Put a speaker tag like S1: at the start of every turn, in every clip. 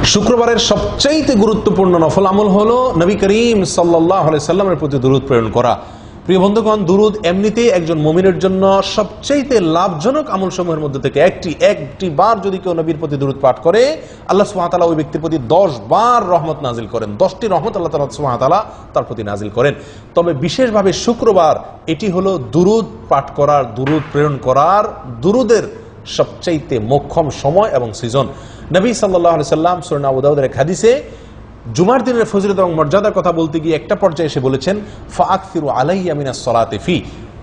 S1: শুক্রবারের সবচাইতে গুরুত্বপূর্ণ নফল আমল হলো নবী করিম সাল্লাল্লাহু আলাইহি সাল্লামের প্রতি দুরূদ প্রেরণ করা। প্রিয় বন্ধুগণ, দুরূদ এমনিতেই একজন মুমিনের জন্য সবচাইতে লাভজনক আমলসমূহের মধ্যে থেকে একটি বার যদি কেউ নবীর প্রতি দুরূদ পাঠ করে, আল্লাহ সুবহানাহু ওয়া তাআলা ওই ব্যক্তির প্রতি 10 বার রহমত নাজিল করেন। 10টি রহমত আল্লাহ সুবহানাহু ওয়া তাআলা তার প্রতি নাজিল করেন। তবে বিশেষভাবে শুক্রবার এটি হলো দুরূদ পাঠ করার, দুরূদ প্রেরণ করার, দুরূদের সবচাইতে মোক্ষম সময় এবং সিজন। নবী সাল্লাল্লাহু আলাইহি সাল্লাম সূরা আবু দাউদের এক হাদিসে জুমার দিনের ফজিলত এবং মর্যাদার কথা বলতে গিয়ে একটা পর্যায়ে এসে বলেছেন, ফাআকসিরু আলাইয়া মিনাস সালাতি ফি।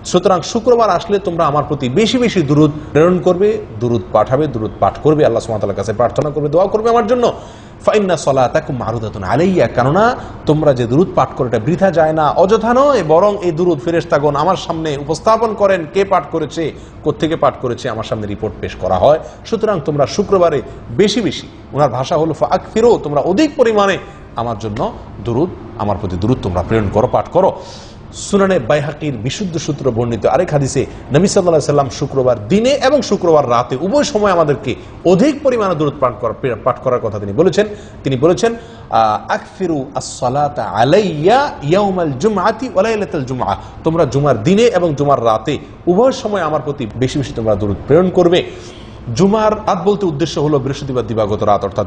S1: সুতরাং শুক্রবার আসলে তোমরা আমার প্রতি বেশি বেশি দুরূদ প্রেরণ করবে, দুরূদ পাঠাবে, দুরূদ পাঠ করবে, আল্লাহ সুবহানাহু ওয়া তাআলার কাছে প্রার্থনা করবে, দোয়া করবে আমার জন্য। ফাইন্না সালাতাকুম মারুদাতুন আলাইয়া, কেননা তোমরা যে দুরূদ পাঠ করো এটা বৃথা যায় না, অযথা নয়, বরং এই দুরূদ ফেরেশতাগণ আমার সামনে উপস্থাপন করেন, কে পাঠ করেছে, কোত্থেকে পাঠ করেছে, আমার সামনে রিপোর্ট পেশ করা হয়। সুতরাং তোমরা শুক্রবারে বেশি বেশি, ওনার ভাষা হলো ফাআকসিরু, তোমরা অধিক পরিমাণে আমার জন্য দুরূদ, আমার প্রতি দুরূদ তোমরা প্রেরণ করো, পাঠ করো। সুনানে বাইহাকির বিশুদ্ধ সূত্র বর্ণিত আরেক হাদিসে নবী সাল্লাল্লাহু আলাইহি সাল্লাম শুক্রবার দিনে এবং শুক্রবার রাতে উভয় সময় আমাদেরকে অধিক পরিমাণে দুরূদ পাঠ করার কথা তিনি বলেছেন আকসিরু আস-সালাতা আলাইয়া ইয়াউমাল জুমআতি ওয়া লাইলাতাল জুমআহ, তোমরা জুমার দিনে এবং জুমার রাতে উভয় সময় আমার প্রতি বেশি বেশি তোমরা দুরূদ প্রেরণ করবে। জুমার রাত বলতে উদ্দেশ্য হলো বৃহস্পতিবার দিবাগত রাত, অর্থাৎ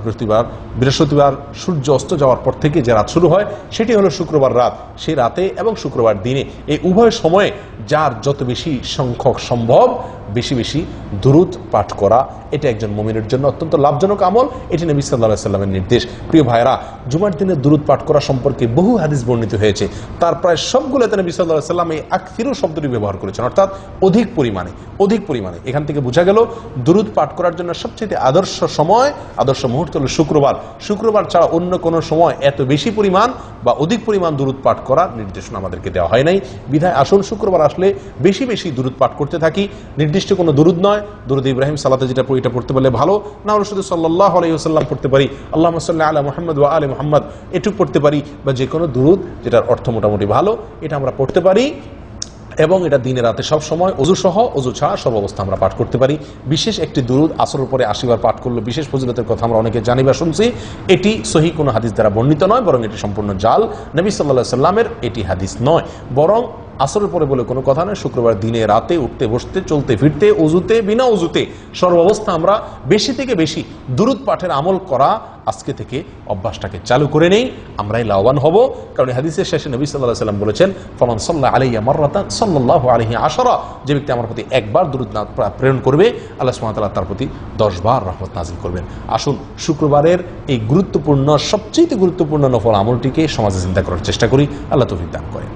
S1: বৃহস্পতিবার সূর্য অস্ত যাওয়ার পর থেকে যে রাত শুরু হয় সেটি হলো শুক্রবার রাত। সেই রাতে এবং শুক্রবার দিনে এই উভয় সময়ে যার যত বেশি সংখ্যক সম্ভব বেশি বেশি দুরূদ পাঠ করা, এটা একজন মুমিনের জন্য অত্যন্ত লাভজনক আমল। এটি নবী সাল্লাল্লাহু আলাইহি সাল্লামের নির্দেশ। প্রিয় ভাইরা, জুমার দিনে দুরূদ পাঠ করা সম্পর্কে বহু হাদিস বর্ণিত হয়েছে। তার প্রায় সবগুলোতে নবী সাল্লাল্লাহু আলাইহি সাল্লাম এই আকসিরু শব্দটি ব্যবহার করেছেন, অর্থাৎ অধিক পরিমাণে। এখান থেকে বোঝা গেল দুরূদ পাঠ করার জন্য সবচেয়ে আদর্শ সময়, আদর্শ মুহূর্ত হলো শুক্রবার ছাড়া অন্য কোনো সময় এত বেশি পরিমাণ বা অধিক পরিমাণ দুরূদ পাঠ করার নির্দেশনা আমাদেরকে দেওয়া হয় নাই। বিধায় আসুন শুক্রবার আসলে বেশি বেশি দুরূদ পাঠ করতে থাকি। নির্দিষ্ট কোনো দুরূদ নয়, দুরূদ ইব্রাহিম সালাতে যেটা পড়ি এটা পড়তে পারলে ভালো, না হলে শুধু সাল্লাল্লাহু আলাইহি ওয়াসাল্লাম পড়তে পারি, আল্লাহুম্মা সাল্লি আলা মুহাম্মদ ওয়া আলি মুহাম্মদ এটুকু পড়তে পারি, বা যে কোনো দুরূদ যেটার অর্থ মোটামুটি ভালো এটা আমরা পড়তে পারি। এবং এটা দিনে রাতে সব সময় অজু সহ, অজু ছাড়া সব অবস্থা আমরা পাঠ করতে পারি। বিশেষ একটি দুরূদ আসরের পরে 80 বার পাঠ করলে বিশেষ ফজিলতের কথা আমরা অনেকে জানি বা শুনছি। এটি সহিহ কোনো হাদিস দ্বারা বর্ণিত নয়, বরং এটি সম্পূর্ণ জাল। নবী সাল্লাল্লাহু আলাইহি সাল্লামের এটি হাদিস নয়, বরং আসরের পরে বলে কোনো কথা নয়। শুক্রবার দিনে রাতে উঠতে বসতে, চলতে ফিরতে, অজুতে, বিনা অজুতে, সর্বাবস্থা আমরা বেশি থেকে বেশি দুরূদ পাঠের আমল করা আজকে থেকে অভ্যাসটাকে চালু করে নেই, আমরাই লাভবান হব। কারণ হাদিসের শেষে নবী সাল্লাল্লাহু আলাইহি সাল্লাম বলেছেন, ফামান সাল্লা আলাইয়া মাররাতান সাল্লাল্লাহু আলাইহি আশারা, যে ব্যক্তি আমার প্রতি একবার দুরূদ প্রেরণ করবে আল্লাহ সুবহানাহু ওয়া তাআলা তার প্রতি 10 বার রহমত নাজিল করবেন। আসুন শুক্রবারের এই সবচেয়ে গুরুত্বপূর্ণ নফল আমলটিকে সমাজে চিন্তা করার চেষ্টা করি। আল্লাহ তৌফিক দান করেন।